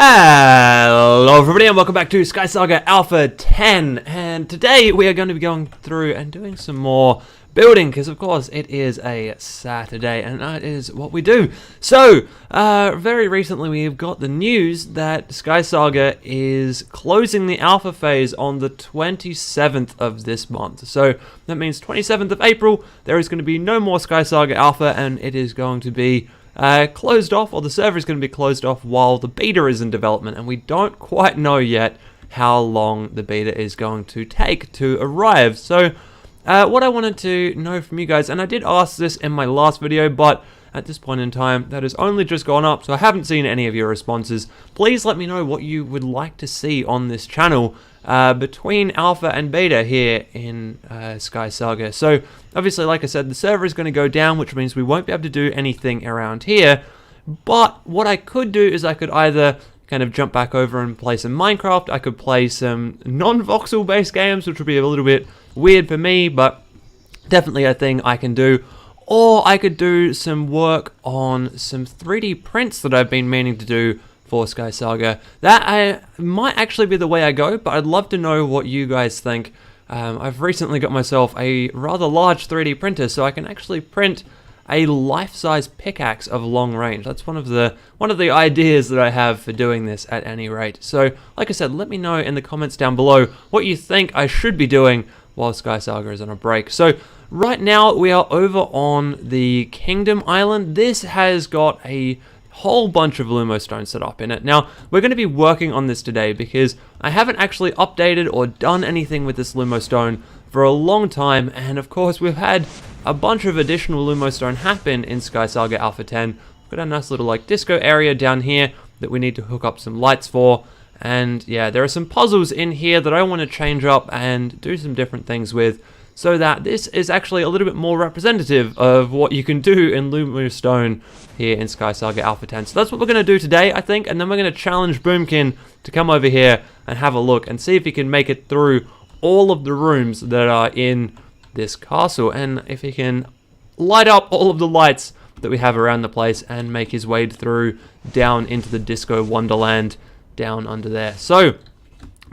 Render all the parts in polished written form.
Hello everybody and welcome back to Skysaga Alpha 10, and today we are going to be going through and doing some more building because of course it is a Saturday and that is what we do. So very recently we've got the news that Skysaga is closing the alpha phase on the 27th of this month. So that means 27th of April there is going to be no more Skysaga Alpha, and it is going to be closed off, or the server is going to be closed off while the beta is in development, and we don't quite know yet how long the beta is going to take to arrive. So what I wanted to know from you guys, and I did ask this in my last video, but at this point in time that has only just gone up, so I haven't seen any of your responses. Please let me know what you would like to see on this channel between alpha and beta here in Skysaga. So obviously, like I said, the server is going to go down, which means we won't be able to do anything around here. But what I could do is I could either kind of jump back over and play some Minecraft. I could play some non-voxel based games, which would be a little bit weird for me, but definitely a thing I can do. Or I could do some work on some 3D prints that I've been meaning to do for Skysaga. That might actually be the way I go, but I'd love to know what you guys think. I've recently got myself a rather large 3D printer, so I can actually print a life-size pickaxe of long range. That's one of the ideas that I have for doing this at any rate. So, like I said, let me know in the comments down below what you think I should be doing while Skysaga is on a break. So, right now we are over on the Kingdom Island. This has got a whole bunch of Lumostone set up in it. Now, we're going to be working on this today because I haven't actually updated or done anything with this Lumostone for a long time, and of course we've had a bunch of additional Lumostone happen in Skysaga Alpha 10. We've got a nice little like disco area down here that we need to hook up some lights for, and yeah, there are some puzzles in here that I want to change up and do some different things with, so that this is actually a little bit more representative of what you can do in Lumostone here in Skysaga Alpha 10. So that's what we're going to do today, I think, and then we're going to challenge Boomkin to come over here and have a look and see if he can make it through all of the rooms that are in this castle, and if he can light up all of the lights that we have around the place and make his way through down into the Disco Wonderland down under there. So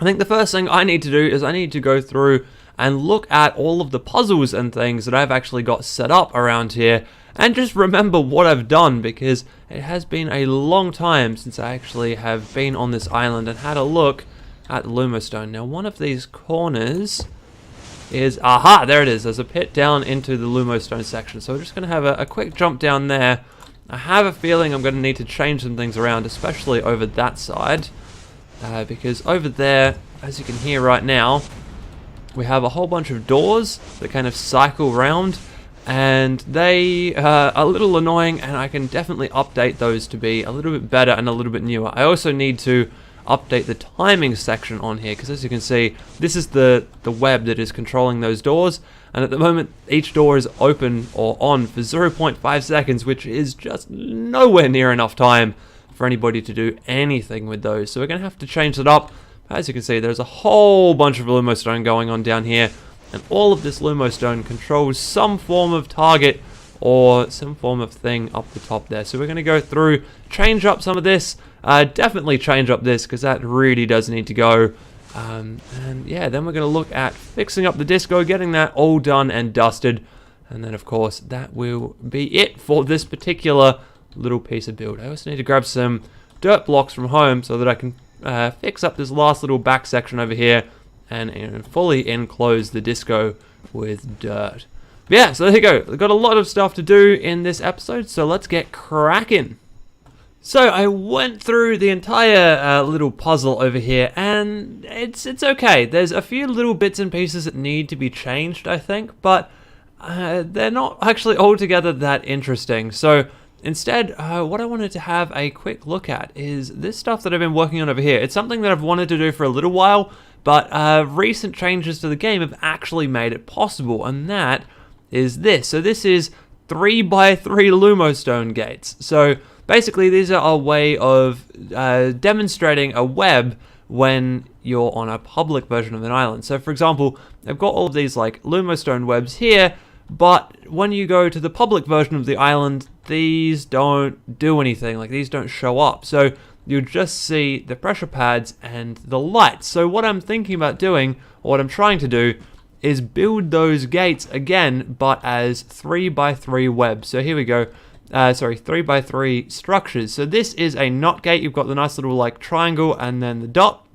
I think the first thing I need to do is I need to go through and look at all of the puzzles and things that I've actually got set up around here and just remember what I've done, because it has been a long time since I actually have been on this island and had a look at Lumostone. Now, one of these corners is, aha, there it is. There's a pit down into the Lumostone section. So we're just going to have a quick jump down there. I have a feeling I'm going to need to change some things around, especially over that side, because over there, as you can hear right now, we have a whole bunch of doors that kind of cycle round, and they are a little annoying, and I can definitely update those to be a little bit better and a little bit newer. I also need to update the timing section on here, because as you can see, this is the web that is controlling those doors, and at the moment each door is open or on for 0.5 seconds, which is just nowhere near enough time for anybody to do anything with those. So we're going to have to change that up. As you can see, there's a whole bunch of Lumostone going on down here, and all of this Lumostone controls some form of target or some form of thing up the top there. So we're going to go through, change up some of this, definitely change up this because that really does need to go. And yeah, then we're going to look at fixing up the disco, getting that all done and dusted, and then of course that will be it for this particular little piece of build. I also need to grab some dirt blocks from home so that I can fix up this last little back section over here and fully enclose the disco with dirt. But yeah, so there you go. We've got a lot of stuff to do in this episode, so let's get cracking. So I went through the entire little puzzle over here, and it's okay. There's a few little bits and pieces that need to be changed, I think, but they're not actually altogether that interesting. So instead, what I wanted to have a quick look at is this stuff that I've been working on over here. It's something that I've wanted to do for a little while, but recent changes to the game have actually made it possible, and that is this. So this is 3x3 Lumostone gates. So basically these are a way of demonstrating a web when you're on a public version of an island. So for example, I've got all of these like Lumostone webs here, but when you go to the public version of the island, these don't do anything, like these don't show up. So you'll just see the pressure pads and the lights. So what I'm thinking about doing, or what I'm trying to do, is build those gates again, but as 3x3 webs. So here we go. 3x3 structures. So this is a NOT gate. You've got the nice little like triangle and then the dot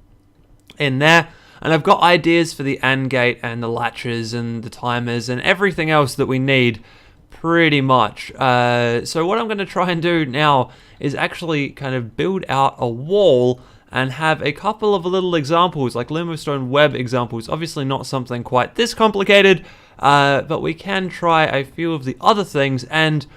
in there. And I've got ideas for the AND gate and the latches and the timers and everything else that we need pretty much. So what I'm going to try and do now is actually kind of build out a wall and have a couple of little examples, like Lumostone web examples. Obviously not something quite this complicated, but we can try a few of the other things, and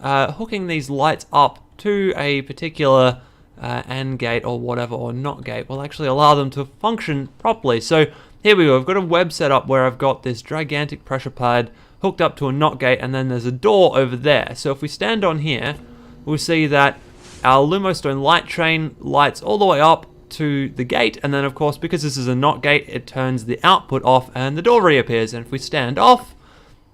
hooking these lights up to a particular AND gate or whatever, or NOT gate, will actually allow them to function properly. So here we go, I've got a web set up where I've got this gigantic pressure pad hooked up to a NOT gate, and then there's a door over there. So if we stand on here, we'll see that our Lumostone light chain lights all the way up to the gate, and then of course, because this is a NOT gate, it turns the output off and the door reappears. And if we stand off,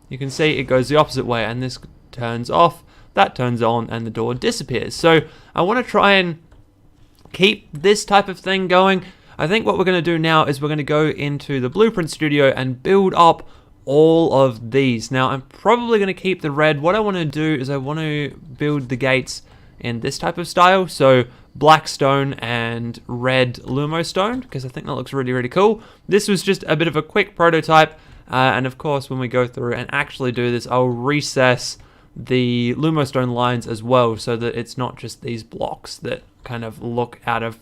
you can see it goes the opposite way, and this turns off, that turns on, and the door disappears. So I want to try and keep this type of thing going. I think what we're going to do now is we're going to go into the Blueprint Studio and build up all of these. Now I'm probably going to keep the red. What I want to do is I want to build the gates in this type of style, so black stone and red Lumostone, because I think that looks really, really cool. This was just a bit of a quick prototype, and of course when we go through and actually do this, I'll recess the Lumostone lines as well, so that it's not just these blocks that kind of look out of,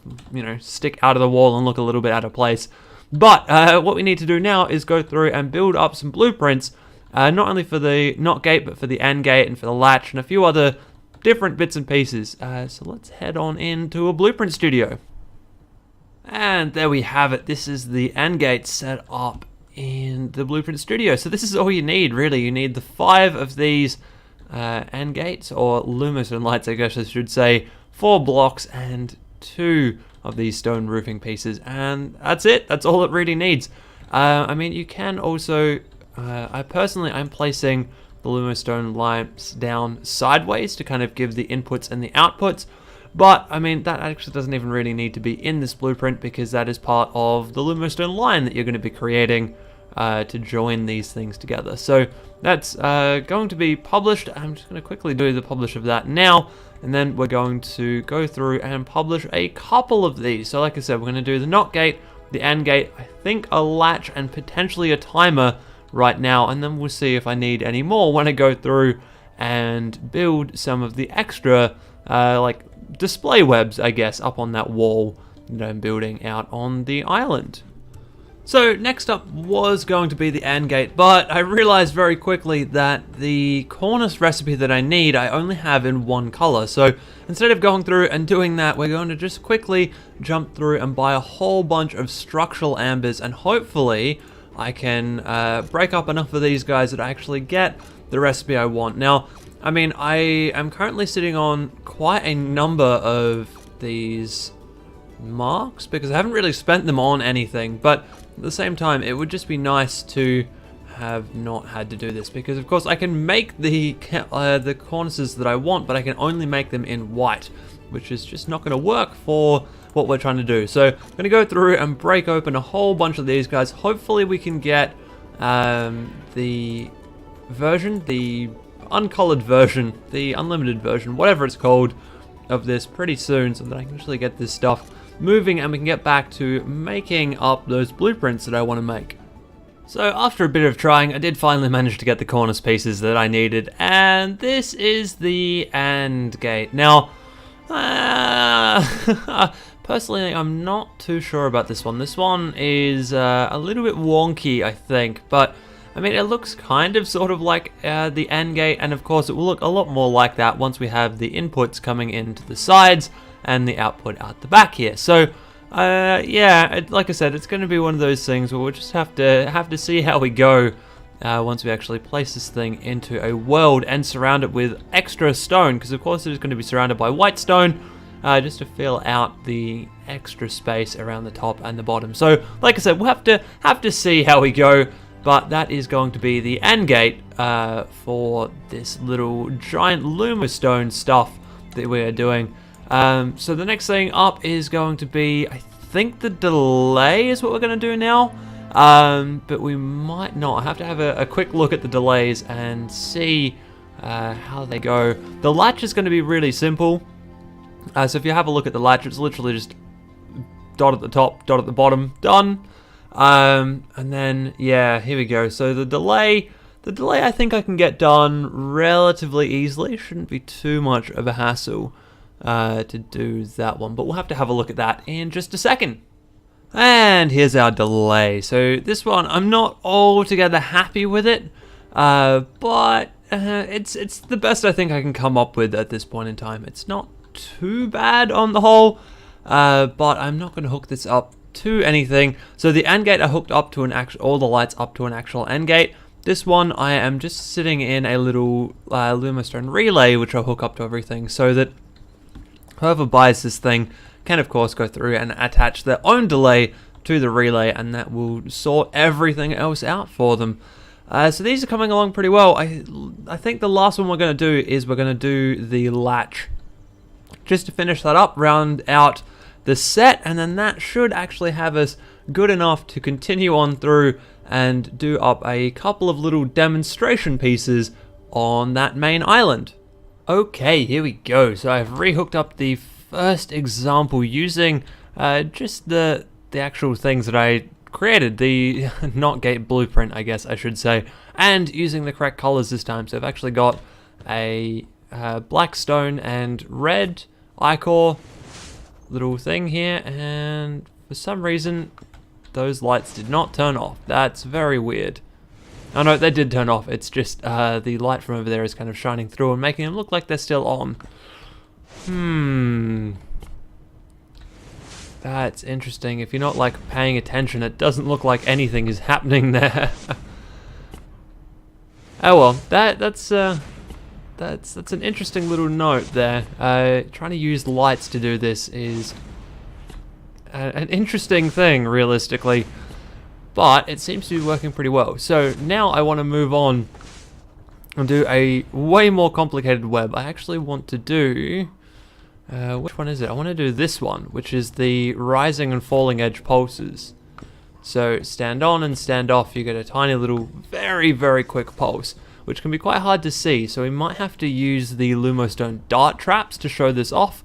stick out of the wall and look a little bit out of place. But what we need to do now is go through and build up some blueprints, not only for the NOT gate, but for the AND gate and for the latch and a few other different bits and pieces. So let's head on into a Blueprint Studio. And there we have it. This is the AND gate set up in the Blueprint Studio. So this is all you need, really. You need the 5 of these AND gates, or Lumostone lights, I guess I should say, 4 blocks and 2 of these stone roofing pieces, and that's it. That's all it really needs. I mean, you can also, I'm placing the Lumostone lights down sideways to kind of give the inputs and the outputs, but I mean, that actually doesn't even really need to be in this blueprint, because that is part of the Lumostone line that you're going to be creating to join these things together. So that's going to be published. I'm just going to quickly do the publish of that now, and then we're going to go through and publish a couple of these. So like I said, we're going to do the NOT gate, the AND gate, I think a latch, and potentially a timer right now, and then we'll see if I need any more when I go through and build some of the extra like display webs, I guess, up on that wall that I'm building out on the island. So next up was going to be the AND gate, but I realized very quickly that the cornice recipe that I need, I only have in one color. So instead of going through and doing that, we're going to just quickly jump through and buy a whole bunch of structural ambers, and hopefully I can break up enough of these guys that I actually get the recipe I want. Now, I mean, I am currently sitting on quite a number of these marks because I haven't really spent them on anything, but at the same time, it would just be nice to have not had to do this, because of course I can make the cornices that I want, but I can only make them in white, which is just not going to work for what we're trying to do. So I'm going to go through and break open a whole bunch of these guys. Hopefully we can get the version, the uncolored version, the unlimited version, whatever it's called, of this pretty soon, so that I can actually get this stuff moving and we can get back to making up those blueprints that I want to make. So after a bit of trying, I did finally manage to get the cornice pieces that I needed, and this is the AND gate. Now, personally, I'm not too sure about this one. This one is a little bit wonky, I think, but I mean, it looks kind of sort of like the AND gate, and of course it will look a lot more like that once we have the inputs coming into the sides and the output out the back here. So yeah, like I said, it's going to be one of those things where we'll just have to see how we go once we actually place this thing into a world and surround it with extra stone, because of course it is going to be surrounded by white stone, just to fill out the extra space around the top and the bottom. So like I said, we'll have to see how we go. But that is going to be the AND gate for this little giant Lumostone stuff that we are doing. So the next thing up is going to be, I think the delay is what we're going to do now. But we might not. I have to have a quick look at the delays and see how they go. The latch is going to be really simple. So if you have a look at the latch, it's literally just dot at the top, dot at the bottom, done. And then, yeah, here we go. So the delay I think I can get done relatively easily. Shouldn't be too much of a hassle to do that one. But we'll have to have a look at that in just a second. And here's our delay. So this one, I'm not altogether happy with it, but it's the best I think I can come up with at this point in time. It's not too bad on the whole, but I'm not going to hook this up to anything. So the AND gate I hooked up to all the lights up to an actual AND gate. This one I am just sitting in a little Lumostone relay, which I'll hook up to everything, so that whoever buys this thing can of course go through and attach their own delay to the relay, and that will sort everything else out for them. So these are coming along pretty well. I think the last one we're going to do is we're going to do the latch, just to finish that up, round out the set, and then that should actually have us good enough to continue on through and do up a couple of little demonstration pieces on that main island. Okay, here we go. So I've rehooked up the first example using just the actual things that I created, the NOT gate blueprint, I guess I should say, and using the correct colors this time. So I've actually got a black stone and red ichor little thing here, and for some reason those lights did not turn off. That's very weird. Oh no, they did turn off. It's just the light from over there is kind of shining through and making them look like they're still on. That's interesting. If you're not like paying attention, it doesn't look like anything is happening there. Oh well, that's an interesting little note there. Trying to use lights to do this is an interesting thing, realistically, but it seems to be working pretty well. So now I want to move on and do a way more complicated web. I actually want to do, which one is it? I want to do this one, which is the rising and falling edge pulses. So stand on and stand off, you get a tiny little, very, very quick pulse, which can be quite hard to see. So we might have to use the Lumostone dart traps to show this off,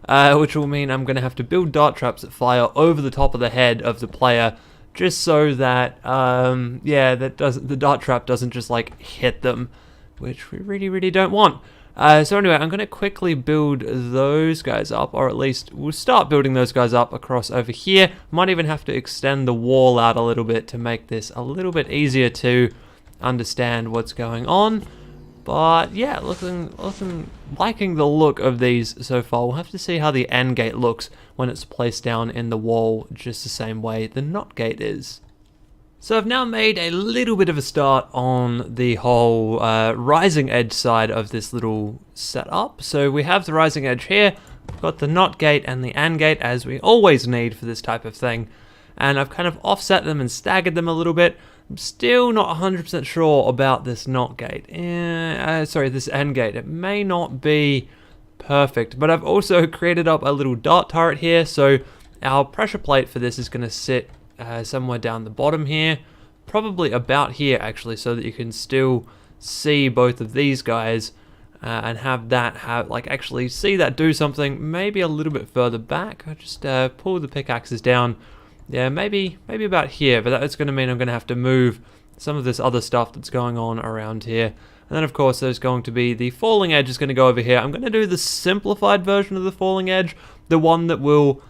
which will mean I'm going to have to build dart traps that fire over the top of the head of the player, just so that, the dart trap doesn't just like hit them, which we really, really don't want. So anyway, I'm going to quickly build those guys up, or at least we'll start building those guys up across over here. Might even have to extend the wall out a little bit to make this a little bit easier to understand what's going on. But yeah, liking the look of these so far. We'll have to see how the AND gate looks when it's placed down in the wall, just the same way the NOT gate is. So I've now made a little bit of a start on the whole rising edge side of this little setup. So we have the rising edge here, we've got the NOT gate and the AND gate, as we always need for this type of thing. And I've kind of offset them and staggered them a little bit. I'm still not 100% sure about this NOT gate. This AND gate. It may not be perfect, but I've also created up a little dart turret here. So our pressure plate for this is going to sit somewhere down the bottom here, probably about here actually, so that you can still see both of these guys and actually see that do something. Maybe a little bit further back. I just pull the pickaxes down. Yeah, maybe about here, but that's going to mean I'm going to have to move some of this other stuff that's going on around here. And then of course there's going to be the falling edge is going to go over here. I'm going to do the simplified version of the falling edge, the one that will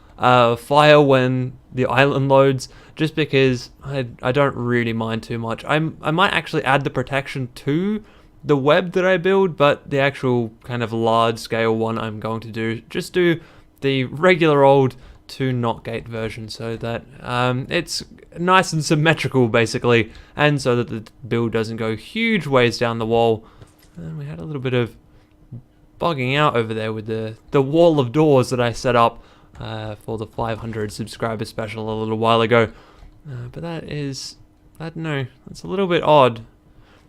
fire when the island loads, just because I don't really mind too much. I might actually add the protection to the web that I build, but the actual kind of large scale one I'm going to do the regular old 2 NOT gate version, so that it's nice and symmetrical basically, and so that the build doesn't go huge ways down the wall. And we had a little bit of bugging out over there with the wall of doors that I set up for the 500 subscriber special a little while ago. But that is, I don't know, that's a little bit odd.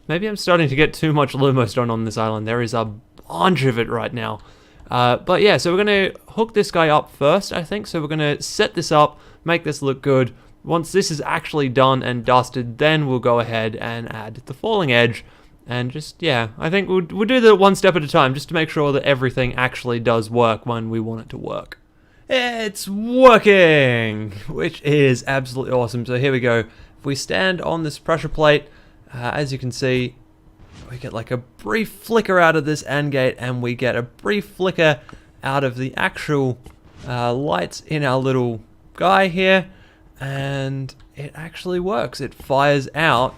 Maybe I'm starting to get too much Lumostone on this island. There is a bunch of it right now. But yeah, so we're going to hook this guy up first, I think. So we're going to set this up, make this look good. Once this is actually done and dusted, then we'll go ahead and add the falling edge. And just, yeah, I think we'll do that one step at a time just to make sure that everything actually does work when we want it to work. It's working, which is absolutely awesome. So here we go. If we stand on this pressure plate, as you can see, we get like a brief flicker out of this AND gate, and we get a brief flicker out of the actual lights in our little guy here, and it actually works. It fires out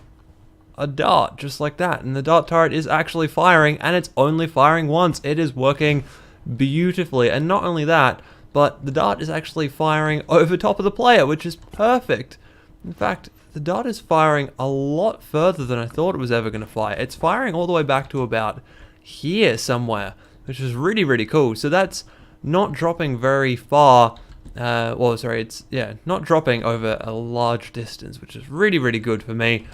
a dart just like that, and the dart turret is actually firing, and it's only firing once. It is working beautifully, and not only that, but the dart is actually firing over top of the player, which is perfect. In fact, the dart is firing a lot further than I thought it was ever going to fire. It's firing all the way back to about here somewhere, which is really, really cool. So that's not dropping very far. Well, sorry, it's, yeah, not dropping over a large distance, which is really, really good for me.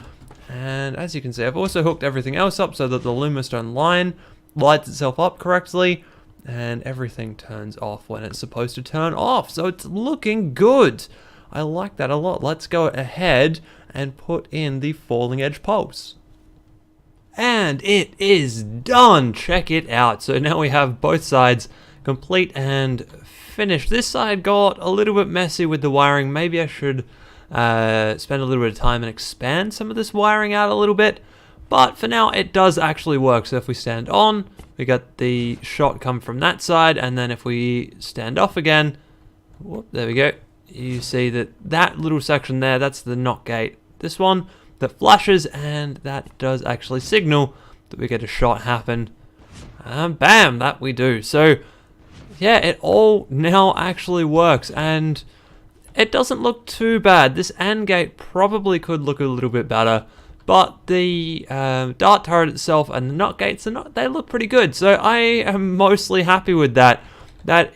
And as you can see, I've also hooked everything else up so that the Lumostone line lights itself up correctly, and everything turns off when it's supposed to turn off. So it's looking good. I like that a lot. Let's go ahead and put in the falling edge pulse. And it is done. Check it out. So now we have both sides complete and finished. This side got a little bit messy with the wiring. Maybe I should spend a little bit of time and expand some of this wiring out a little bit, but for now it does actually work. So if we stand on, we got the shot come from that side, and then if we stand off again, whoop, there we go, you see that that little section there, that's the NOT gate. This one that flashes, and that does actually signal that we get a shot happen, and bam, that we do. So yeah, it all now actually works, and it doesn't look too bad. This AND gate probably could look a little bit better, but the dart turret itself and the NOT gates, they look pretty good. So I am mostly happy with that. That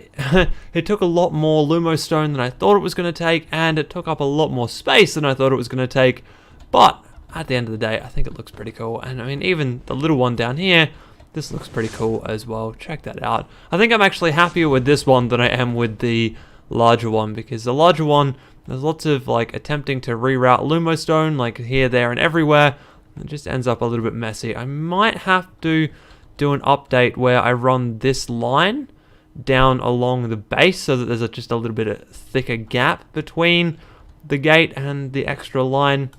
it took a lot more Lumostone than I thought it was going to take, and it took up a lot more space than I thought it was going to take. But at the end of the day, I think it looks pretty cool. And I mean, even the little one down here, this looks pretty cool as well. Check that out. I think I'm actually happier with this one than I am with the larger one, because the larger one, there's lots of like attempting to reroute Lumostone like here, there, and everywhere. It just ends up a little bit messy. I might have to do an update where I run this line down along the base so that there's just a little bit of thicker gap between the gate and the extra line.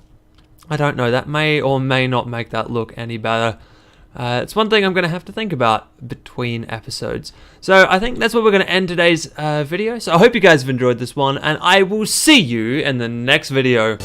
I don't know, that may or may not make that look any better. It's one thing I'm going to have to think about between episodes. So I think that's where we're going to end today's video. So I hope you guys have enjoyed this one, and I will see you in the next video.